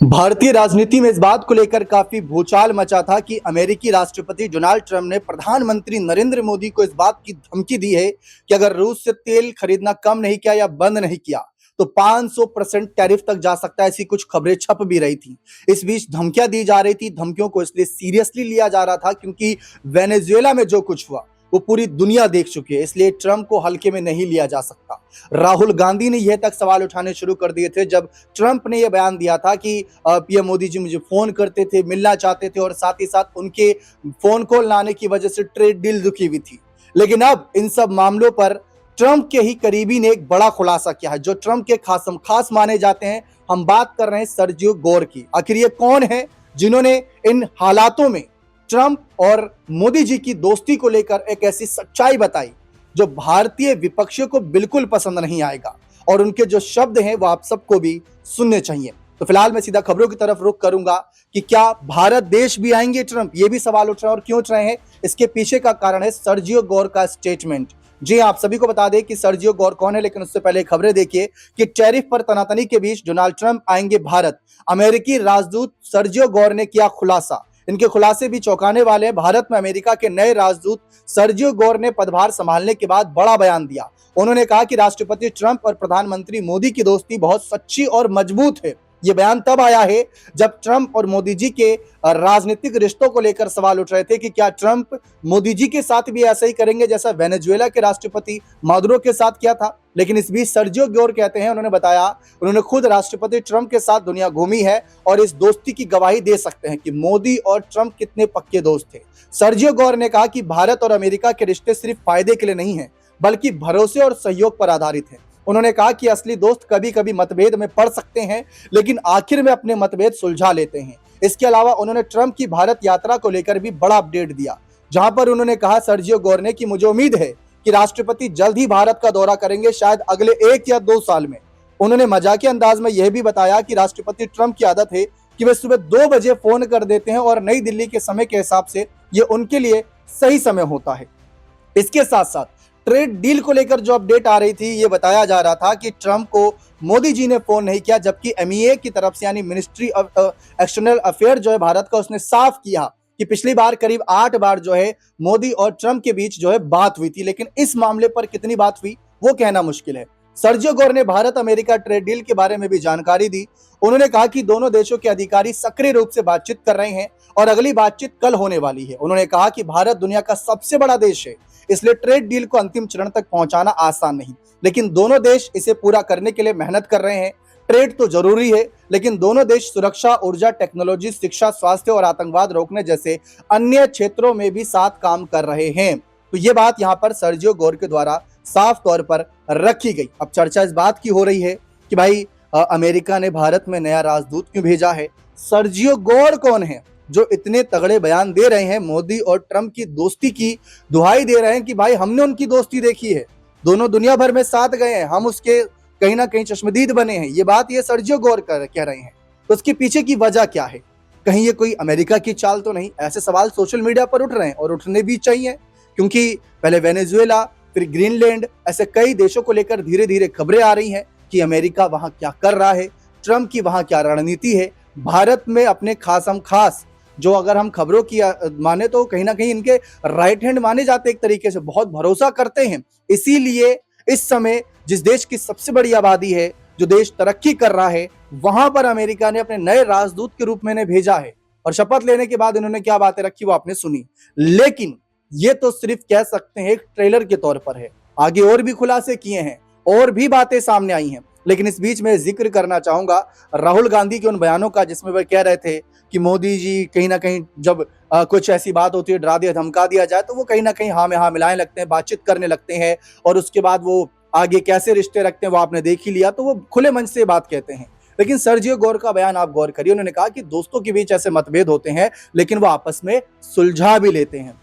भारतीय राजनीति में इस बात को लेकर काफी भूचाल मचा था कि अमेरिकी राष्ट्रपति डोनाल्ड ट्रंप ने प्रधानमंत्री नरेंद्र मोदी को इस बात की धमकी दी है कि अगर रूस से तेल खरीदना कम नहीं किया या बंद नहीं किया तो 500% टैरिफ तक जा सकता है। ऐसी कुछ खबरें छप भी रही थी। इस बीच धमकियां दी जा रही थी। धमकियों को इसलिए सीरियसली लिया जा रहा था क्योंकि वेनेजुएला में जो कुछ हुआ वो पूरी दुनिया देख चुकी है, इसलिए ट्रंप को हल्के में नहीं लिया जा सकता। राहुल गांधी ने यह तक सवाल उठाने शुरू कर दिए थे जब ट्रंप ने यह बयान दिया था कि पीएम मोदी जी मुझे फोन करते थे, मिलना चाहते थे और साथ ही साथ उनके फोन कॉल लाने की वजह से ट्रेड डील रुकी हुई थी। लेकिन अब इन सब मामलों पर ट्रंप के ही करीबी ने एक बड़ा खुलासा किया है जो ट्रंप के खास माने जाते हैं। हम बात कर रहे हैं सर्जियो गोर की। आखिर ये कौन है जिन्होंने इन हालातों में ट्रंप और मोदी जी की दोस्ती को लेकर एक ऐसी सच्चाई बताई जो भारतीय विपक्षियों को बिल्कुल पसंद नहीं आएगा, और उनके जो शब्द हैं वो आप सबको भी सुनने चाहिए। तो फिलहाल मैं सीधा खबरों की तरफ रुख करूंगा कि क्या भारत देश भी आएंगे ट्रंप, ये भी सवाल उठ रहे हैं और क्यों उठ रहे हैं। इसके पीछे का कारण है सर्जियो गोर का स्टेटमेंट। जी आप सभी को बता दें कि सर्जियो गोर कौन है, लेकिन उससे पहले खबरें देखिए कि टैरिफ पर तनातनी के बीच डोनाल्ड ट्रंप आएंगे भारत। अमेरिकी राजदूत सर्जियो गोर ने किया खुलासा। इनके खुलासे भी चौंकाने वाले हैं। भारत में अमेरिका के नए राजदूत सर्जियो गोर ने पदभार संभालने के बाद बड़ा बयान दिया। उन्होंने कहा कि राष्ट्रपति ट्रंप और प्रधानमंत्री मोदी की दोस्ती बहुत सच्ची और मजबूत है। यह बयान तब आया है जब ट्रंप और मोदी जी के राजनीतिक रिश्तों को लेकर सवाल उठ रहे थे कि क्या ट्रंप मोदी जी के साथ भी ऐसा ही करेंगे जैसा वेनेजुएला के राष्ट्रपति मादुरो के साथ किया था। लेकिन इस बीच सर्जियो गोर कहते हैं, उन्होंने बताया उन्होंने खुद राष्ट्रपति ट्रंप के साथ दुनिया घूमी है और इस दोस्ती की गवाही दे सकते हैं कि मोदी और ट्रंप कितने पक्के दोस्त थे। सर्जियो गोर ने कहा कि भारत और अमेरिका के रिश्ते सिर्फ फायदे के लिए नहीं है बल्कि भरोसे और सहयोग पर आधारित है। उन्होंने कहा कि असली दोस्त कभी कभी मतभेद में पड़ सकते हैं लेकिन आखिर में अपने मतभेद सुलझा लेते हैं। इसके अलावा उन्होंने ट्रंप की भारत यात्रा को लेकर भी बड़ा अपडेट दिया, जहां पर उन्होंने कहा सर्जियो गोर ने कि मुझे उम्मीद है कि राष्ट्रपति जल्द ही भारत का दौरा करेंगे, शायद अगले 1 या 2 साल में। उन्होंने मजाकिया अंदाज में यह भी बताया कि राष्ट्रपति ट्रंप की आदत है कि वे सुबह 2 बजे फोन कर देते हैं और नई दिल्ली के समय के हिसाब से ये उनके लिए सही समय होता है। इसके साथ साथ ट्रेड डील को लेकर जो अपडेट आ रही थी, ये बताया जा रहा था कि ट्रंप को मोदी जी ने फोन नहीं किया, जबकि एमईए की तरफ से यानी मिनिस्ट्री ऑफ एक्सटर्नल अफेयर जो है भारत का, उसने साफ किया कि पिछली बार करीब 8 बार जो है मोदी और ट्रंप के बीच जो है बात हुई थी, लेकिन इस मामले पर कितनी बात हुई वो कहना मुश्किल है। सर्जियो गोर ने भारत अमेरिका ट्रेड डील के बारे में भी जानकारी दी। उन्होंने कहा कि दोनों देशों के अधिकारी सक्रिय रूप से बातचीत कर रहे हैं और अगली बातचीत कल होने वाली है। उन्होंने कहा कि भारत दुनिया का सबसे बड़ा देश है, इसलिए ट्रेड डील को अंतिम चरण तक पहुंचाना आसान नहीं, लेकिन दोनों देश इसे पूरा करने के लिए मेहनत कर रहे हैं। ट्रेड तो जरूरी है, लेकिन दोनों देश सुरक्षा, ऊर्जा, टेक्नोलॉजी, शिक्षा, स्वास्थ्य और आतंकवाद रोकने जैसे अन्य क्षेत्रों में भी साथ काम कर रहे हैं। तो ये बात यहाँ पर सर्जियो गोर के द्वारा साफ तौर पर रखी गई। अब चर्चा इस बात की हो रही है कि भाई अमेरिका ने भारत में नया राजदूत क्यों भेजा है। सर्जियो गोर कौन है जो इतने तगड़े बयान दे रहे हैं, मोदी और ट्रंप की दोस्ती की दुहाई दे रहे हैं कि भाई हमने उनकी दोस्ती देखी है, दोनों दुनिया भर में साथ गए हैं, हम उसके कहीं ना कहीं चश्मदीद बने हैं। ये बात ये सर्जियो गोर कह रहे हैं। तो उसके पीछे की वजह क्या है? कहीं ये कोई अमेरिका की चाल तो नहीं? ऐसे सवाल सोशल मीडिया पर उठ रहे हैं और उठने भी चाहिए, क्योंकि पहले वेनेजुएला, फिर ग्रीनलैंड, ऐसे कई देशों को लेकर धीरे धीरे खबरें आ रही हैं कि अमेरिका वहां क्या कर रहा है, ट्रंप की वहां क्या रणनीति है। भारत में अपने खास जो अगर हम खबरों की माने तो कहीं ना कहीं इनके राइट हैंड माने जाते, एक तरीके से बहुत भरोसा करते हैं। इसीलिए इस समय जिस देश की सबसे बड़ी आबादी है, जो देश तरक्की कर रहा है, वहां पर अमेरिका ने अपने नए राजदूत के रूप में इन्हें भेजा है और शपथ लेने के बाद इन्होंने क्या बातें रखी वो आपने सुनी। लेकिन ये तो सिर्फ कह सकते हैं एक ट्रेलर के तौर पर है, आगे और भी खुलासे किए हैं और भी बातें सामने आई हैं। लेकिन इस बीच में जिक्र करना चाहूंगा राहुल गांधी के उन बयानों का जिसमें वे कह रहे थे कि मोदी जी कहीं ना कहीं जब कुछ ऐसी बात होती है, डरा दिया धमका दिया जाए, तो वो कहीं ना कहीं हाँ में हाँ मिलाने लगते हैं, बातचीत करने लगते हैं और उसके बाद वो आगे कैसे रिश्ते रखते हैं वो आपने देख ही लिया। तो वो खुले मन से बात कहते हैं। लेकिन सर्जियो गोर का बयान आप गौर करिए। उन्होंने कहा कि दोस्तों के बीच ऐसे मतभेद होते हैं लेकिन वो आपस में सुलझा भी लेते हैं।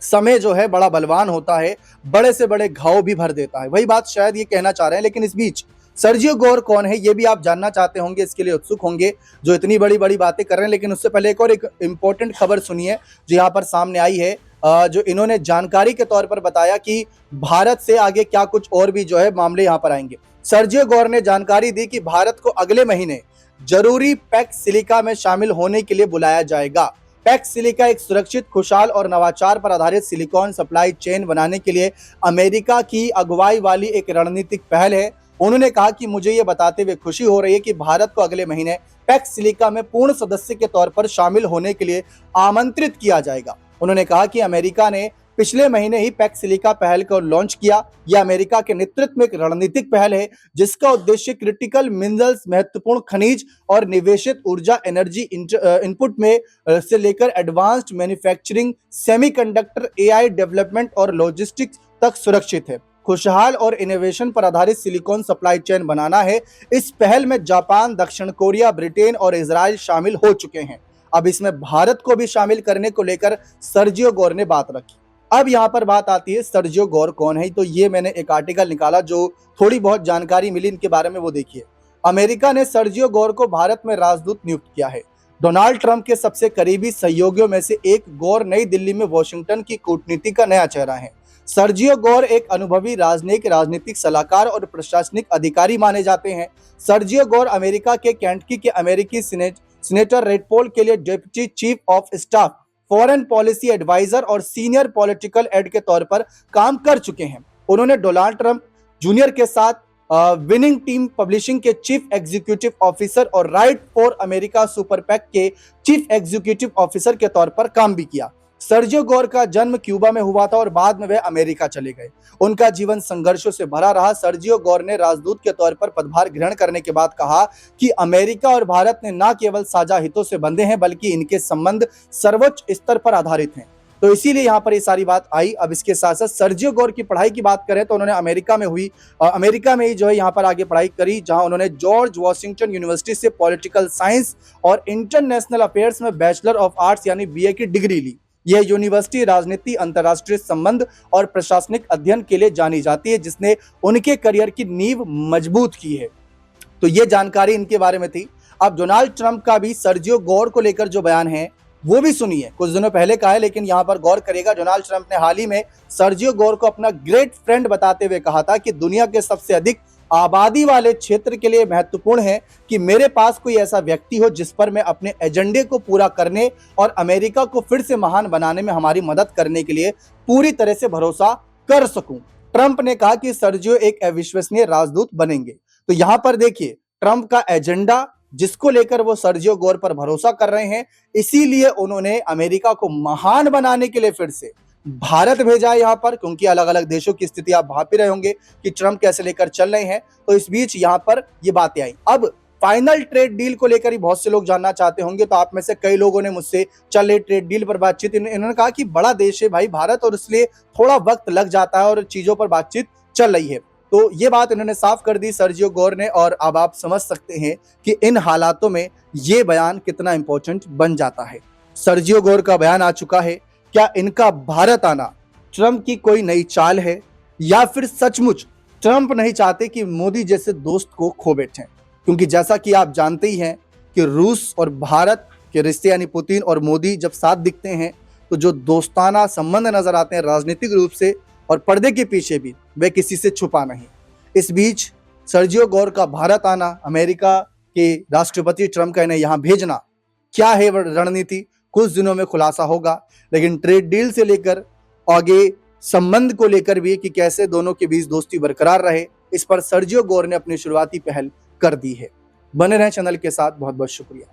समय जो है बड़ा बलवान होता है, बड़े से बड़े घाव भी भर देता है। वही बात शायद ये कहना चाह रहे हैं। लेकिन इस बीच सर्जियो गोर कौन है ये भी आप जानना चाहते होंगे, इसके लिए उत्सुक होंगे जो इतनी बड़ी बड़ी बातें कर रहे हैं। लेकिन उससे पहले एक इंपॉर्टेंट खबर सुनिए जो यहाँ पर सामने आई है, जो इन्होंने जानकारी के तौर पर बताया कि भारत से आगे क्या कुछ और भी जो है मामले यहाँ पर आएंगे। सर्जियो गोर ने जानकारी दी कि भारत को अगले महीने जरूरी पैक्स सिलिका में शामिल होने के लिए बुलाया जाएगा। पैक्स सिलिका एक सुरक्षित, खुशहाल और नवाचार पर आधारित सिलिकॉन सप्लाई चेन बनाने के लिए अमेरिका की अगुवाई वाली एक रणनीतिक पहल है। उन्होंने कहा कि मुझे ये बताते हुए खुशी हो रही है कि भारत को अगले महीने पैक्स सिलिका में पूर्ण सदस्य के तौर पर शामिल होने के लिए आमंत्रित किया जाएगा। उन्होंने कहा कि अमेरिका ने पिछले महीने ही पैक्स सिलिका पहल को लॉन्च किया। यह अमेरिका के नेतृत्व में एक रणनीतिक पहल है जिसका उद्देश्य क्रिटिकल मिनरल्स, महत्वपूर्ण खनिज और निवेशित ऊर्जा, एनर्जी इनपुट में से लेकर advanced manufacturing, semiconductor, AI development और लॉजिस्टिक्स तक सुरक्षित है। खुशहाल और इनोवेशन पर आधारित सिलिकॉन सप्लाई चेन बनाना है। इस पहल में जापान, दक्षिण कोरिया, ब्रिटेन और इजराइल शामिल हो चुके हैं। अब इसमें भारत को भी शामिल करने को लेकर सर्जियो गोर ने बात रखी। अब यहाँ पर बात आती है सर्जियो गोर कौन है। तो ये मैंने एक आर्टिकल निकाला जो थोड़ी बहुत जानकारी मिली इनके बारे में, वो देखिए। अमेरिका ने सर्जियो गोर को भारत में राजदूत नियुक्त किया है। डोनाल्ड ट्रंप के सबसे करीबी सहयोगियों में से एक गोर नई दिल्ली में वाशिंगटन की कूटनीति का नया चेहरा है। सर्जियो गोर एक अनुभवी राजनीतिक सलाहकार और प्रशासनिक अधिकारी माने जाते हैं। सर्जियो गोर अमेरिका के केंटकी के अमेरिकी सीनेटर रेड पॉल के लिए deputy chief of staff, foreign policy adviser और सीनियर पॉलिटिकल एड के तौर पर काम कर चुके हैं। उन्होंने डोनाल्ड ट्रंप जूनियर के साथ विनिंग टीम पब्लिशिंग के चीफ एग्जीक्यूटिव ऑफिसर और right for America super pack के चीफ एग्जीक्यूटिव ऑफिसर के तौर पर काम भी किया। सर्जियो गोर का जन्म क्यूबा में हुआ था और बाद में वे अमेरिका चले गए। उनका जीवन संघर्षों से भरा रहा। सर्जियो गोर ने राजदूत के तौर पर पदभार ग्रहण करने के बाद कहा कि अमेरिका और भारत ने न केवल साझा हितों से बंधे हैं बल्कि इनके संबंध सर्वोच्च स्तर पर आधारित हैं। तो इसीलिए यहाँ पर ये सारी बात आई। अब इसके साथ साथ सर्जियो गोर की पढ़ाई की बात करें तो उन्होंने अमेरिका में ही जो है यहाँ पर आगे पढ़ाई करी, जहां उन्होंने जॉर्ज वॉशिंगटन यूनिवर्सिटी से पॉलिटिकल साइंस और इंटरनेशनल अफेयर्स में बैचलर ऑफ आर्ट्स यानी बीए की डिग्री ली। यह यूनिवर्सिटी राजनीति, अंतर्राष्ट्रीय संबंध और प्रशासनिक अध्ययन के लिए जानी जाती है, जिसने उनके करियर की नींव मजबूत की है। तो ये जानकारी इनके बारे में थी। अब डोनाल्ड ट्रंप का भी सर्जियो गोर को लेकर जो बयान है वो भी सुनिए। कुछ दिनों पहले का है लेकिन यहाँ पर गौर करेगा। डोनाल्ड ट्रंप ने हाल ही में सर्जियो गोर को अपना ग्रेट फ्रेंड बताते हुए कहा था कि दुनिया के सबसे अधिक आबादी वाले क्षेत्र के लिए महत्वपूर्ण है कि मेरे पास कोई ऐसा व्यक्ति हो जिस पर मैं अपने एजेंडे को पूरा करने और अमेरिका को फिर से महान बनाने में हमारी मदद करने के लिए पूरी तरह से भरोसा कर सकूं। ट्रंप ने कहा कि सर्जियो एक अविश्वसनीय राजदूत बनेंगे। तो यहां पर देखिए ट्रंप का एजेंडा जिसको लेकर वो सर्जियो गोर पर भरोसा कर रहे हैं, इसीलिए उन्होंने अमेरिका को महान बनाने के लिए फिर से भारत भेजा है यहाँ पर, क्योंकि अलग अलग देशों की स्थिति आप भाप ही रहे होंगे कि ट्रंप कैसे लेकर चल रहे हैं। तो इस बीच यहाँ पर ये बातें आई। अब फाइनल ट्रेड डील को लेकर ही बहुत से लोग जानना चाहते होंगे। तो आप में से कई लोगों ने मुझसे चल रही ट्रेड डील पर बातचीत, इन्होंने कहा कि बड़ा देश है भाई भारत और इसलिए थोड़ा वक्त लग जाता है और चीजों पर बातचीत चल रही है। तो ये बात इन्होंने साफ कर दी सर्जियो गोर ने। और अब आप समझ सकते हैं कि इन हालातों में ये बयान कितना इंपॉर्टेंट बन जाता है। सर्जियो गोर का बयान आ चुका है। क्या इनका भारत आना ट्रंप की कोई नई चाल है या फिर सचमुच ट्रंप नहीं चाहते कि मोदी जैसे दोस्त को खो बैठें? क्योंकि जैसा कि आप जानते ही हैं कि रूस और भारत के रिश्ते यानी पुतिन और मोदी जब साथ दिखते हैं तो जो दोस्ताना संबंध नजर आते हैं राजनीतिक रूप से और पर्दे के पीछे भी, वे किसी से छुपा नहीं। इस बीच सर्जियो गोर का भारत आना, अमेरिका के राष्ट्रपति ट्रंप का इन्हें यहाँ भेजना, क्या है रणनीति, कुछ दिनों में खुलासा होगा। लेकिन ट्रेड डील से लेकर आगे संबंध को लेकर भी कि कैसे दोनों के बीच दोस्ती बरकरार रहे, इस पर सर्जियो गोर ने अपनी शुरुआती पहल कर दी है। बने रहें चैनल के साथ। बहुत बहुत शुक्रिया।